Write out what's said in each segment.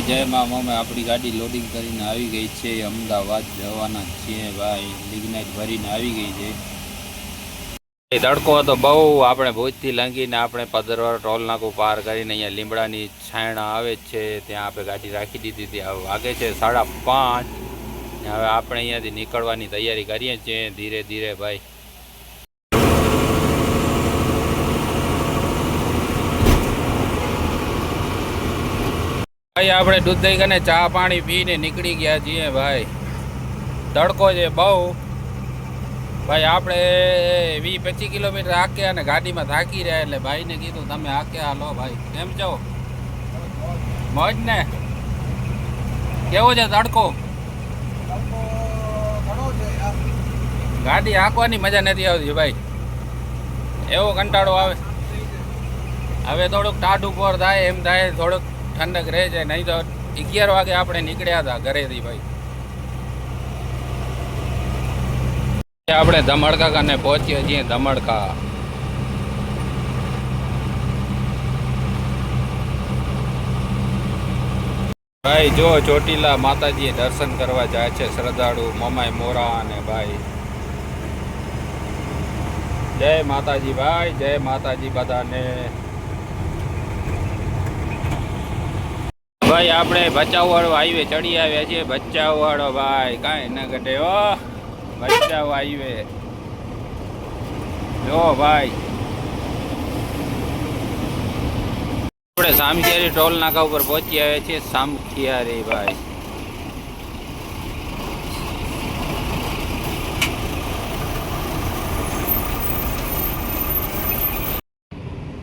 જય મા મમ્મી, આપણી ગાડી લોડિંગ કરીને આવી ગઈ છે. અમદાવાદ જવાના છીએ ભાઈ. લિગ્નાઇટ ભરીને આવી ગઈ છે. તડકો હતો બહુ. આપણે ભુજથી લંગીને આપણે પદરવા ટોલ નાકું પાર કરીને અહીંયા લીમડાની છાયણા આવે છે ત્યાં આપણે ગાડી રાખી દીધી હતી. હવે વાગે છે 5:30. હવે આપણે અહીંયાથી નીકળવાની તૈયારી કરીએ છીએ ધીરે ધીરે ભાઈ. ભાઈ આપણે દૂધ દહીં કરીને ચા પાણી પીને નીકળી ગયા છીએ ભાઈ. તડકો છે બહુ ભાઈ. આપણે 20-25 કિલોમીટર હાંક્યા અને ગાડીમાં થાકી રહ્યા એટલે ભાઈને કીધું તમે હાંક્યા હાલો ભાઈ. કેમ છો? મોજ ને? કેવો છે તડકો? ગાડી હાંકવાની મજા નથી આવતી ભાઈ. એવો કંટાળો આવે. હવે થોડુંક ટાઢું પર થાય એમ થાય, થોડુંક ઠંડક રહે છે. નહીં તો 11 વાગે આપણે નીકળ્યા હતા ઘરેથી ભાઈ. આપણે ધમડકા કને પહોંચીએ છીએ. ધમડકા ભાઈ જો ચોટીલા માતાજી દર્શન કરવા જાય છે શ્રદ્ધાળુ મમાઈ મોરા અને ભાઈ. જય માતાજી ભાઈ, જય માતાજી બધાને. ભાઈ આપણે ભચાઉ વાળો હાઈવે ચડી આવ્યા છીએ. ભચાઉ વાળો ભાઈ કાંઈ ન ઘટે હો. ભચાઉ હાઈવે જો ભાઈ. આપણે સામખિયારી ટોલ નાકા ઉપર પહોંચી આવ્યા છીએ. સામખિયારી ભાઈ.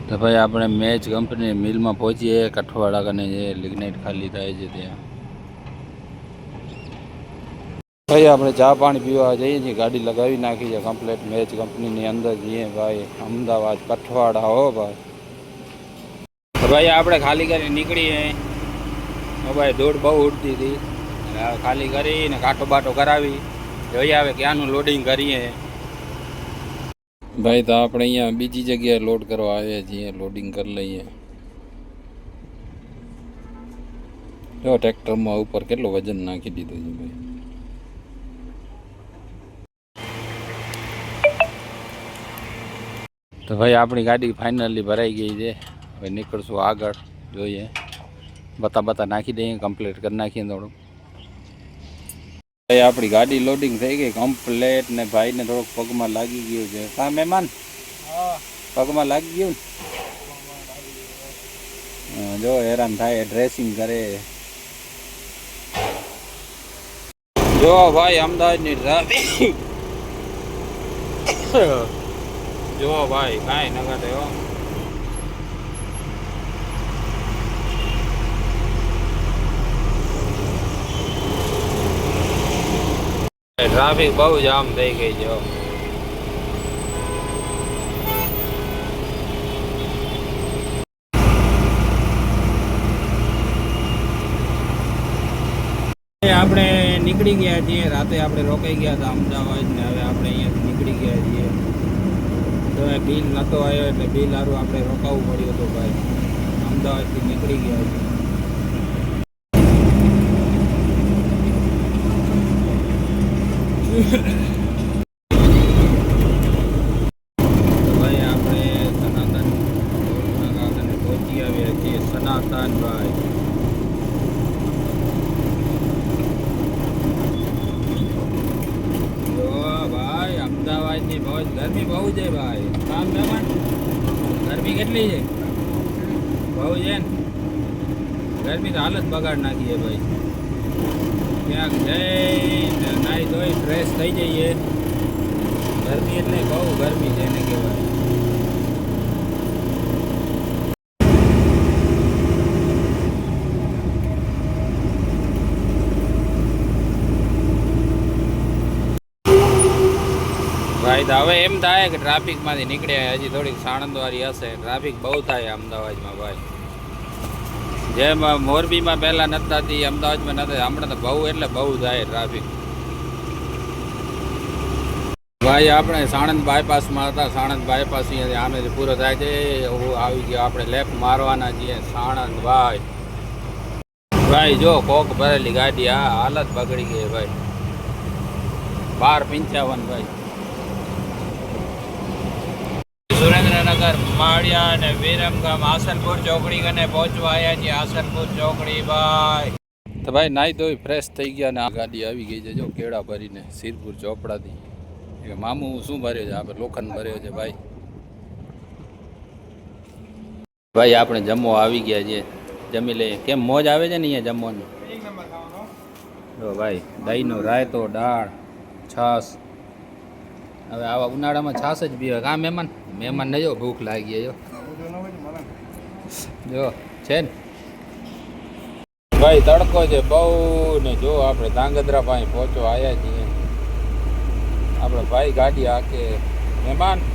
તો ભાઈ આપણે મેચ કંપની મિલમાં પહોંચીએ. કઠવાડા કને જે લિગ્નાઇટ ખાલી થાય છે ત્યાં ભાઈ આપણે ચા પાણી પીવા જઈએ છીએ. ગાડી લગાવી નાખી છે કમ્પ્લેટ. મેચ કંપનીની અંદર જઈએ ભાઈ. અમદાવાદ કઠવાડા હો ભાઈ. તો ભાઈ આપણે ખાલી કરી નીકળીએ. ભાઈ ધૂળ બહુ ઉડતી હતી. ખાલી કરીને કાંટો બાટો કરાવી જોઈએ આવે ક્યાંનું લોડિંગ કરીએ ભાઈ. તો આપણે અહીંયા બીજી જગ્યાએ લોડ કરવા આવ્યા છીએ. લોડિંગ કરી લઈએ. જો ટ્રેક્ટરમાં ઉપર કેટલું વજન નાખી દીધું છે ભાઈ. તો ભાઈ આપણી ગાડી ફાઇનલી ભરાઈ ગઈ છે. હવે નીકળશું આગળ. જોઈએ બતા નાખી દઈએ. કમ્પ્લીટ કરી નાખીએ થોડુંક. ભાઈ આપણી ગાડી લોડિંગ થઈ ગઈ કમ્પ્લેટ ને ભાઈને થોડુંક પગમાં લાગી ગયું છે. હા મહેમાન, પગમાં લાગી ગયું ને? જો હેરાન થાય, ડ્રેસિંગ કરે. જો ભાઈ અમદાવાદની ટ્રાફિક જો ભાઈ કાંઈ ન ઘટે હો. ટ્રાફિક બહુ જામ થઈ ગઈ છે. આપણે નીકળી ગયા છીએ. રાતે આપણે રોકાઈ ગયા હતા અમદાવાદ ને હવે આપણે અહીંયાથી નીકળી ગયા છીએ. તો બિલ નહોતો આવ્યો એટલે બિલ સારું આપણે રોકાવું પડ્યું હતું ભાઈ. અમદાવાદથી નીકળી ગયા છીએ. તો ભાઈ આપણે સનાતન પહોંચી આવ્યા છીએ. સનાતન ભાઈ જો ભાઈ અમદાવાદની મોજ. ગરમી બહુ છે ભાઈ. કામ મહેમાન ગરમી કેટલી છે? બહુ છે ને. ગરમી તો હાલત બગાડ નાખીએ ભાઈ. ક્યાંક જઈને નાહી ધોઈ ફ્રેશ થઈ જઈએ. ગરમી એટલે બહુ ગરમી છે એને કહેવાય. ભાઈ તો હવે એમ થાય કે ટ્રાફિકમાંથી નીકળ્યા. હજી થોડીક સાણંદવાળી હશે. ટ્રાફિક બહુ થાય અમદાવાદમાં ભાઈ. જેમ મોરબીમાં પહેલાં નથી થતી અમદાવાદમાં નથી. હમણાં તો બહુ એટલે બહુ થાય ટ્રાફિક ભાઈ. આપણે સાણંદ બાયપાસમાં હતા. સાણંદ બાયપાસ અહીંયાથી આમેથી પૂરો થાય છે. એવું આવી ગયો. આપણે લેફ્ટ મારવાના છીએ સાણંદ ભાઈ. ભાઈ જો કોક ભરેલી ગાડી આ હાલત બગડી ગઈ ભાઈ 12:55 ભાઈ સુરેન્દ્રનગર માળિયા અને વિરમગામ આસનપુર ચોકડી કને પહોંચવા આવ્યા છીએ આસનપુર ચોકડી ભાઈ તો ભાઈ નાઈ ધોઈ ફ્રેશ થઈ ગયા ને આ ગાડી આવી ગઈ છે જો કેળા ભરીને સિરપુર ચોપડાથી એ મામુ શું ભર્યો છે આપણે લોખંડ ભર્યો છે ભાઈ ભાઈ આપણે જમવા આવી ગયા છે જમી લઈએ કેમ મોજ આવે છે ને અહીંયા જમવાનું જો ભાઈ દહીંનો રાયતો દાળ છાશ હવે આવા ઉનાળામાં છાશ જ પીવે કાં મહેમાન ને જો ભૂખ લાગી જો છે ને ભાઈ તડકો છે બહુ ને જો આપણે ધાંગધ્રા પાસે પહોંચો આવ્યા છીએ આપણે ભાઈ ગાડી હાકે મહેમાન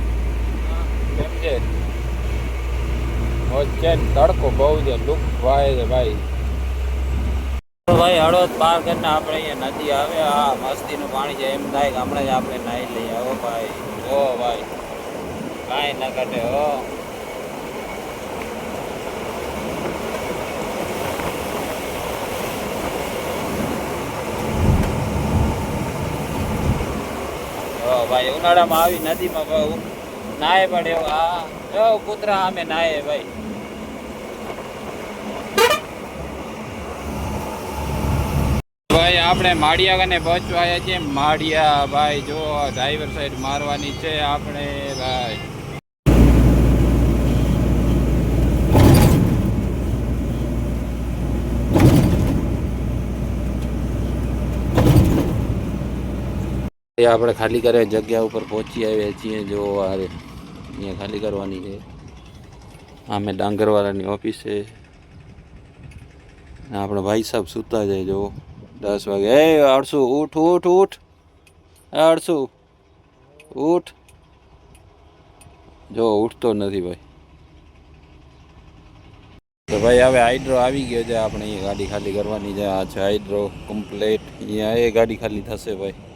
કેમ છે મોજ છે ને તડકો બહુ છે લુક ભાઈ છે ભાઈ ભાઈ હળવદ પાર કરીને આપણે અહીંયા નદી આવે આ મસ્તીનું પાણી છે એમ થાય કે હમણાં જ આપણે નાહી લઈએ હો ભાઈ ઓ ભાઈ કાંઈ ના ઘટે હો ભાઈ ઉનાળામાં આવી નદીમાં બહુ નાહે પડે આ જો કૂતરા સામે નાહે ભાઈ ભાઈ આપણે માળિયા કને પહોંચવા આવ્યા છીએ માળિયા ભાઈ જો ડ્રાઈવર સાઈડ મારવાની છે આપણે ભાઈ આપણે ખાલી કરે જગ્યા ઉપર પહોંચી આવ્યા છીએ જો આરે અહીંયા ખાલી કરવાની છે આમે ડાંગરવાળાની ઓફિસ છે આપણે ભાઈ સાહેબ સૂતા જાય જો 10 વાગે એ અડસુ ઉઠ ઉઠ ઉઠ અડસુ ઉઠ જો ઉઠતો નથી ભાઈ તો ભાઈ હવે હાઇડ્રો આવી ગયો છે આપણે અહીંયા ગાડી ખાલી કરવાની છે આ છે હાઇડ્રો કમ્પ્લીટ અહીંયા એ ગાડી ખાલી થશે ભાઈ